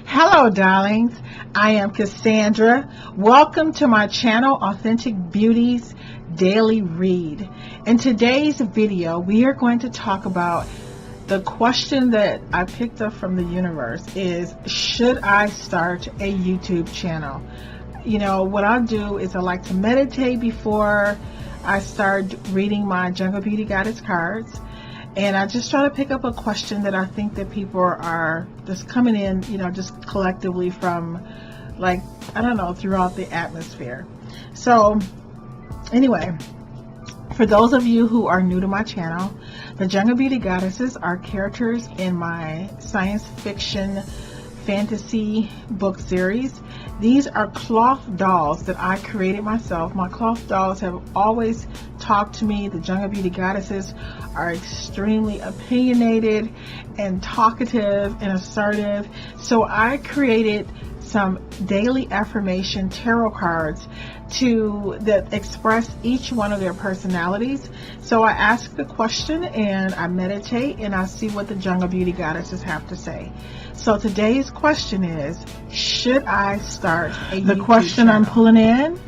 Hello, darlings. I am Cassandra. Welcome to my channel, Authentic Beauty's Daily Read. In today's video, we are going to talk about the question that I picked up from the universe is, should I start a YouTube channel? You know, what I do is I like to meditate before I start reading my Jungle Beauty Goddess cards. And I just try to pick up a question that I think that people are just coming in, you know, just collectively from, like, I don't know, throughout the atmosphere. So anyway, for those of you who are new to my channel, the Jungle Beauty Goddesses are characters in my science fiction fantasy book series. These are cloth dolls that I created myself. My cloth dolls have always talked to me. The Jungle Beauty Goddesses are extremely opinionated and talkative and assertive. So I created some daily affirmation tarot cards that express each one of their personalities. So I ask the question and I meditate and I see what the Jungle Beauty Goddesses have to say. So today's question is, should I start a YouTube question channel? I'm pulling in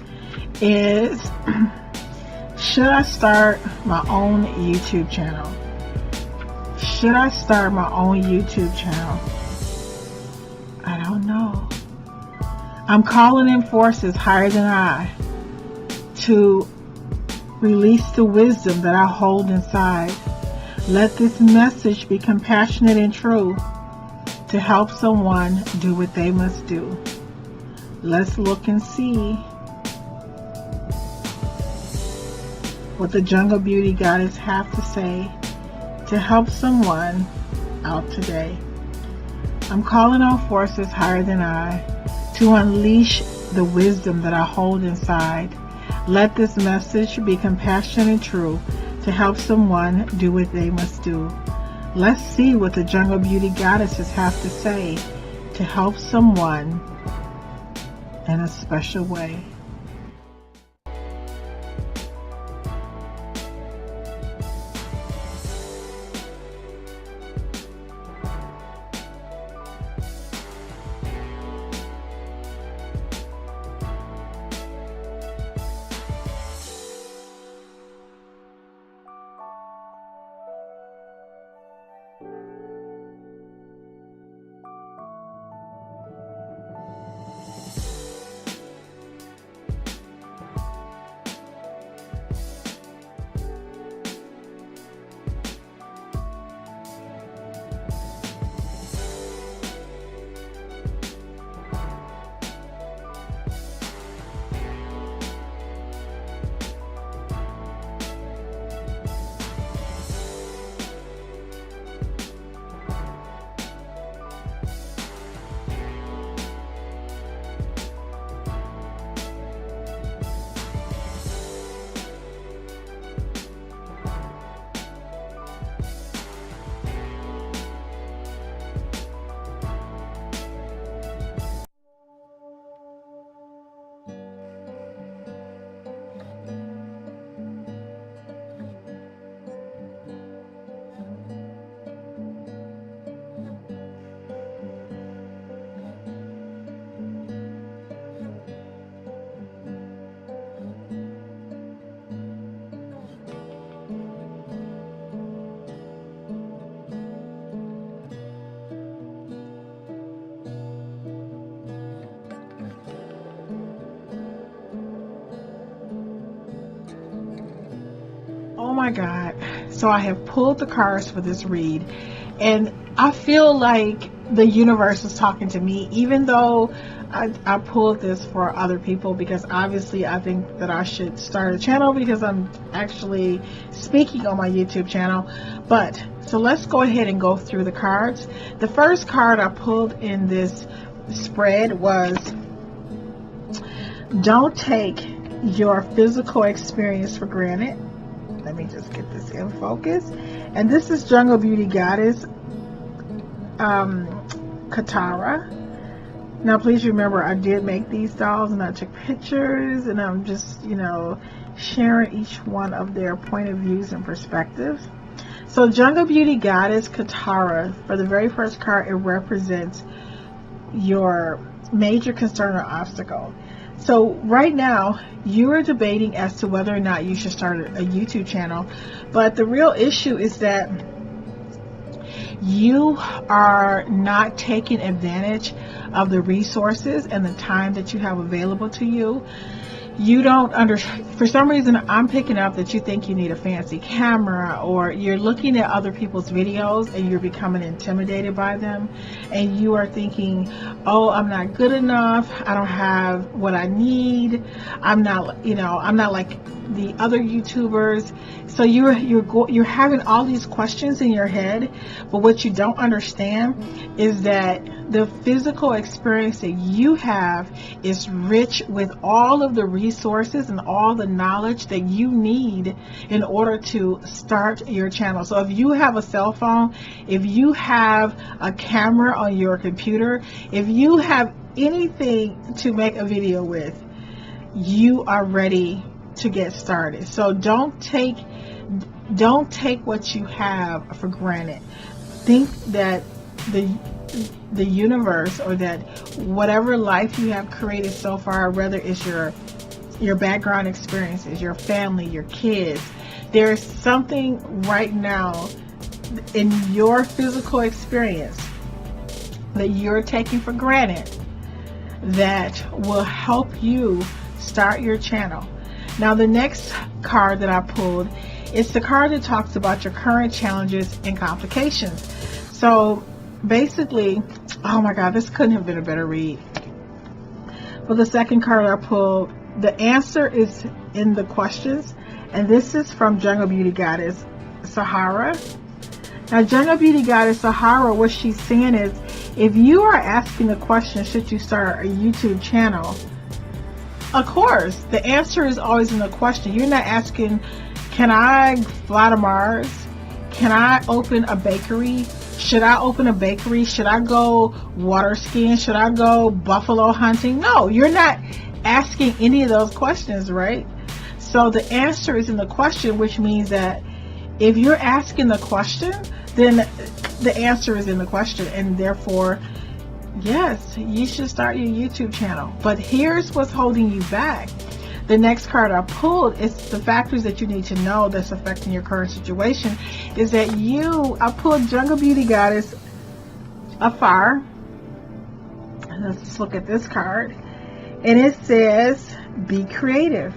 is, should I start my own YouTube channel? Should I start my own YouTube channel? I don't know. I'm calling in forces higher than I to release the wisdom that I hold inside. Let this message be compassionate and true to help someone do what they must do. Let's look and see what the Jungle Beauty Goddess have to say to help someone out today. I'm calling on forces higher than I to unleash the wisdom that I hold inside. Let this message be compassionate and true to help someone do what they must do. Let's see what the Jungle Beauty Goddesses have to say to help someone in a special way. Oh my God. So I have pulled the cards for this read and I feel like the universe is talking to me, even though I pulled this for other people, because obviously I think that I should start a channel because I'm actually speaking on my YouTube channel. But so let's go ahead and go through the cards. The first card I pulled in this spread was, don't take your physical experience for granted. Let me just get this in focus. And this is Jungle Beauty Goddess Katara. Now please remember, I did make these dolls and I took pictures, and I'm just, you know, sharing each one of their point of views and perspectives. So Jungle Beauty Goddess Katara, for the very first card, it represents your major concern or obstacle. So right now you are debating as to whether or not you should start a YouTube channel, but the real issue is that you are not taking advantage of the resources and the time that you have available to you. You don't for some reason I'm picking up that you think you need a fancy camera, or you're looking at other people's videos and you're becoming intimidated by them, and you are thinking, oh, I'm not good enough, I don't have what I need, I'm not like the other YouTubers. So you're having all these questions in your head, but what you don't understand is that the physical experience that you have is rich with all of the resources and all the knowledge that you need in order to start your channel. So if you have a cell phone, if you have a camera on your computer, if you have anything to make a video with, you are ready to get started. So don't take what you have for granted. Think that the universe, or that whatever life you have created so far, whether it's your background experiences, your family, your kids, there's something right now in your physical experience that you're taking for granted that will help you start your channel. Now, the next card that I pulled, it's the card that talks about your current challenges and complications. So basically, oh my God, this couldn't have been a better read. For the second card I pulled, the answer is in the questions, and this is from Jungle Beauty Goddess Sahara. Now, Jungle Beauty Goddess Sahara, what she's saying is, if you are asking the question, should you start a YouTube channel? Of course, the answer is always in the question. You're not asking, can I fly to Mars? Can I open a bakery? Should I open a bakery? Should I go water skiing? Should I go buffalo hunting? No, you're not asking any of those questions, right? So the answer is in the question, which means that if you're asking the question, then the answer is in the question, and therefore, yes, you should start your YouTube channel. But here's what's holding you back. The next card I pulled is the factors that you need to know that's affecting your current situation. Is that I pulled Jungle Beauty Goddess Afar. Let's look at this card. And it says, be creative.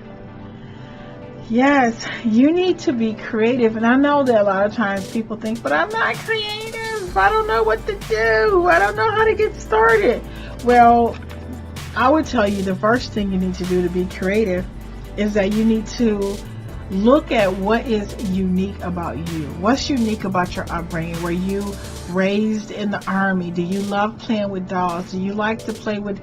Yes, you need to be creative. And I know that a lot of times people think, but I'm not creative. I don't know what to do. I don't know how to get started. Well, I would tell you the first thing you need to do to be creative is that you need to look at what is unique about you. What's unique about your upbringing? Were you raised in the army? Do you love playing with dolls? Do you like to play with,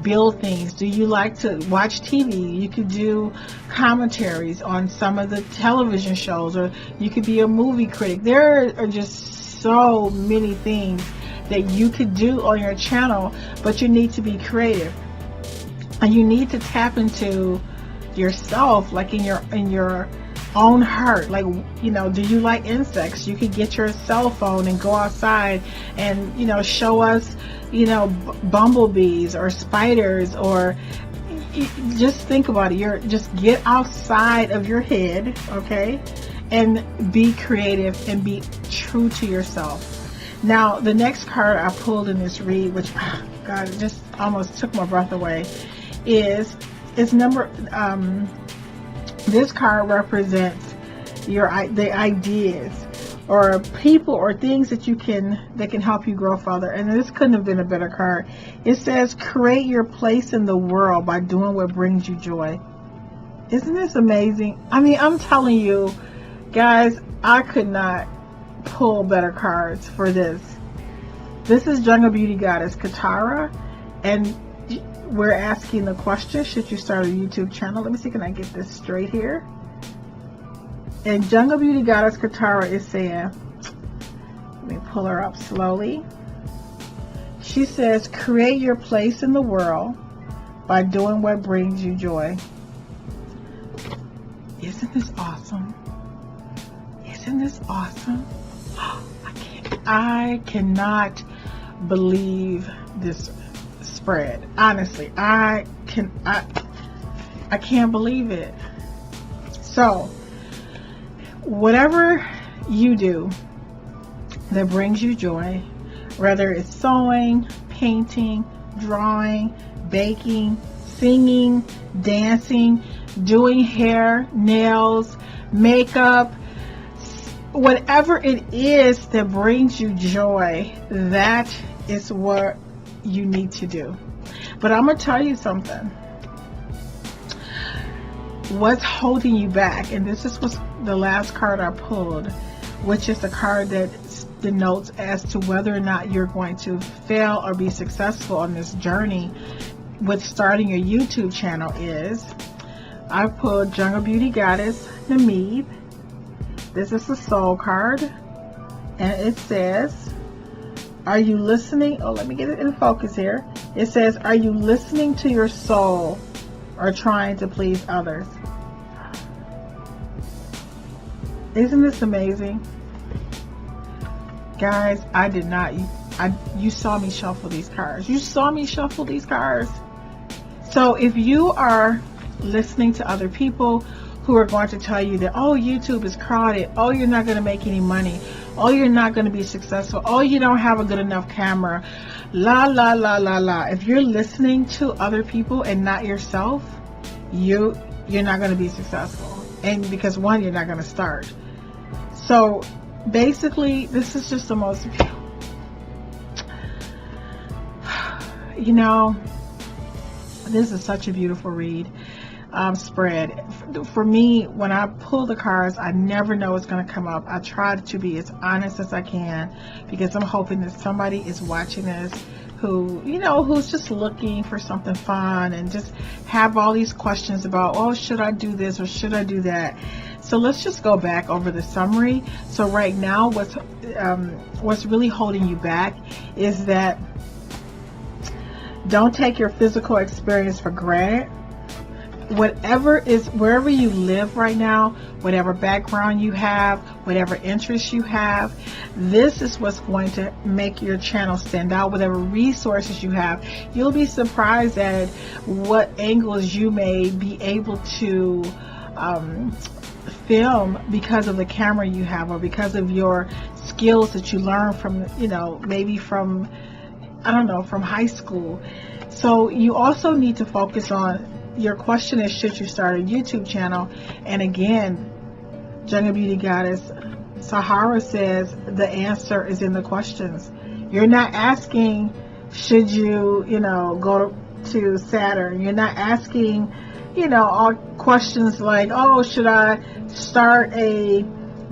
build things? Do you like to watch TV? You could do commentaries on some of the television shows, or you could be a movie critic. There are just so many things that you could do on your channel, but you need to be creative, and you need to tap into yourself, like in your own heart. Like, do you like insects? You could get your cell phone and go outside and show us bumblebees or spiders, or just think about it. Just get outside of your head, okay, and be creative and be true to yourself. Now, the next card I pulled in this read, which, God, it just almost took my breath away, is number. This card represents the ideas or people or things that can help you grow further. And this couldn't have been a better card. It says, create your place in the world by doing what brings you joy. Isn't this amazing? I mean, I'm telling you, guys, I could not pull better cards for this. This is Jungle Beauty Goddess Katara, and we're asking the question, should you start a YouTube channel? Let me see, can I get this straight here? And Jungle Beauty Goddess Katara is saying, let me pull her up slowly. She says, create your place in the world by doing what brings you joy. Isn't this awesome? Isn't this awesome? I cannot believe this spread. Honestly, I can't believe it. So whatever you do that brings you joy, whether it's sewing, painting, drawing, baking, singing, dancing, doing hair, nails, makeup, whatever it is that brings you joy, that is what you need to do. But I'm going to tell you something. What's holding you back, and this is what's the last card I pulled, which is the card that denotes as to whether or not you're going to fail or be successful on this journey with starting a YouTube channel, is I pulled Jungle Beauty Goddess Namib. This is the soul card, and it says, are you listening? Oh, let me get it in focus here. It says, are you listening to your soul or trying to please others? Isn't this amazing? Guys, I did not, you saw me shuffle these cards. You saw me shuffle these cards. So if you are listening to other people who are going to tell you that, oh, YouTube is crowded, oh, you're not going to make any money, oh, you're not going to be successful, oh, you don't have a good enough camera, la la la la la. If you're listening to other people and not yourself, you're not going to be successful. And because one, you're not going to start. So basically, this is just the most, you know, this is such a beautiful read. Spread. For me, when I pull the cards, I never know what's going to come up. I try to be as honest as I can, because I'm hoping that somebody is watching this who, you know, who's just looking for something fun and just have all these questions about, oh, should I do this or should I do that? So let's just go back over the summary. So right now, what's really holding you back is that don't take your physical experience for granted. Wherever you live right now, whatever background you have, whatever interests you have, this is what's going to make your channel stand out. Whatever resources you have, you'll be surprised at what angles you may be able to film because of the camera you have, or because of your skills that you learn from, you know, maybe from, I don't know, from high school. So you also need to focus on, your question is, should you start a YouTube channel? And again, Jungle Beauty Goddess Sahara says the answer is in the questions. You're not asking, should you, you know, go to Saturn? You're not asking, you know, all questions like, oh, should I start a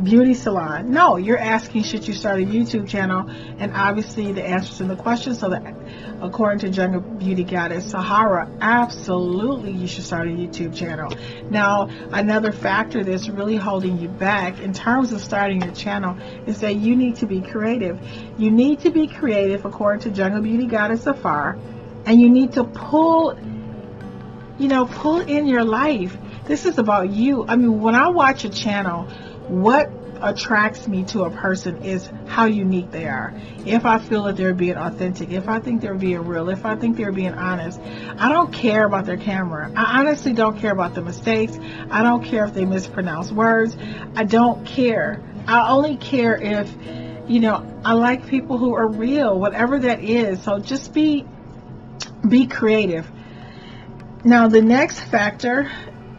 beauty salon? No, you're asking, should you start a YouTube channel? And obviously the answer's in the question. So that, according to Jungle Beauty Goddess Sahara, absolutely you should start a YouTube channel. Now, another factor that's really holding you back in terms of starting your channel is that you need to be creative. You need to be creative, according to Jungle Beauty Goddess Sahara, and you need to pull in your life. This is about you. I mean, when I watch a channel, what attracts me to a person is how unique they are. If I feel that they're being authentic, if I think they're being real, if I think they're being honest, I don't care about their camera. I honestly don't care about the mistakes. I don't care if they mispronounce words. I don't care. I only care if, you know, I like people who are real, whatever that is. So just be creative. Now, the next factor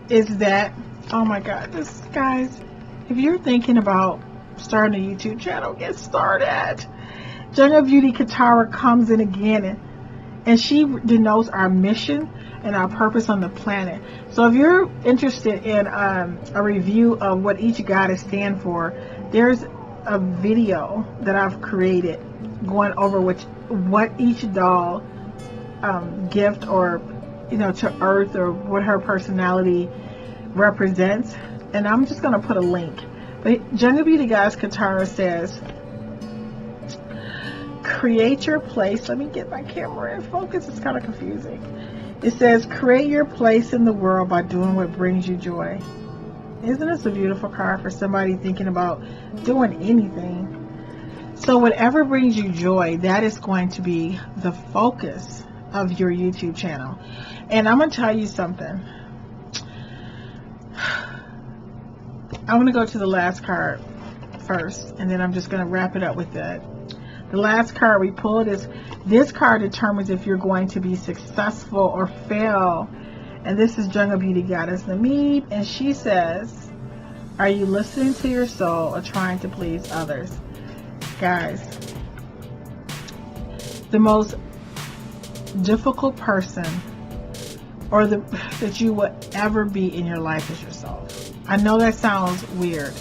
is that, oh my God, this, guys, if you're thinking about starting a YouTube channel, get started. Jungle Beauty Katara comes in again, and she denotes our mission and our purpose on the planet. So if you're interested in a review of what each goddess stands for, there's a video that I've created going over what each doll gift, or, you know, to Earth, or what her personality represents. And I'm just going to put a link. But Jungle Beauty Goddess Katara says, create your place. Let me get my camera in focus. It's kind of confusing. It says, create your place in the world by doing what brings you joy. Isn't this a beautiful card for somebody thinking about doing anything? So whatever brings you joy, that is going to be the focus of your YouTube channel. And I'm going to tell you something. I'm going to go to the last card first, and then I'm just going to wrap it up with that. The last card we pulled is, this card determines if you're going to be successful or fail. And this is Jungle Beauty Goddess Namib, and she says, are you listening to your soul or trying to please others? Guys, the most difficult person that you would ever be in your life is yourself. I know that sounds weird.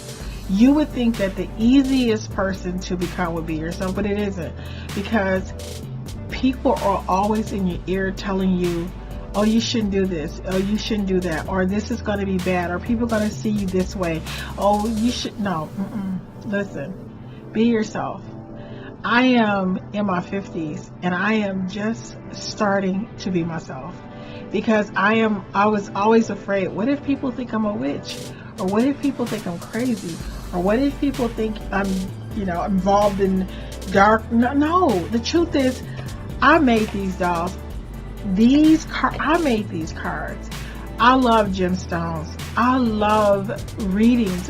You would think that the easiest person to become would be yourself, but it isn't, because people are always in your ear telling you, oh, you shouldn't do this, oh, you shouldn't do that, or this is going to be bad, or people are going to see you this way, oh, you should, no, listen, be yourself. I am in my 50s, and I am just starting to be myself, because I was always afraid, what if people think I'm a witch, or what if people think I'm crazy, or what if people think I'm, involved in dark. No, the truth is, I made these dolls. I made these cards. I love gemstones. I love readings.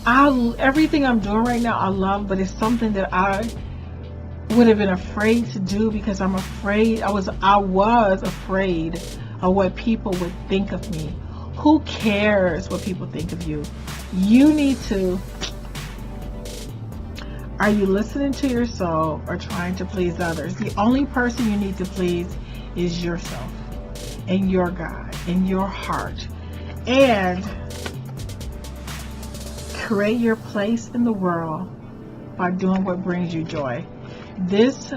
Everything I'm doing right now, I love, but it's something that I would have been afraid to do, because I'm afraid. I was afraid of what people would think of me. Who cares what people think of you? You need to. Are you listening to your soul or trying to please others? The only person you need to please is yourself and your God and your heart. And create your place in the world by doing what brings you joy. This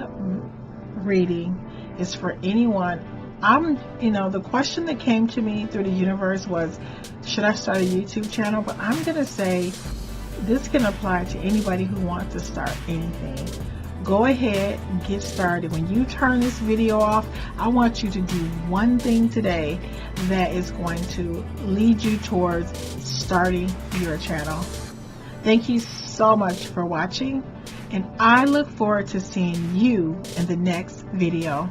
reading is for anyone. The question that came to me through the universe was, should I start a YouTube channel? But I'm going to say this can apply to anybody who wants to start anything. Go ahead and get started. When you turn this video off, I want you to do one thing today that is going to lead you towards starting your channel. Thank you so much for watching, and I look forward to seeing you in the next video.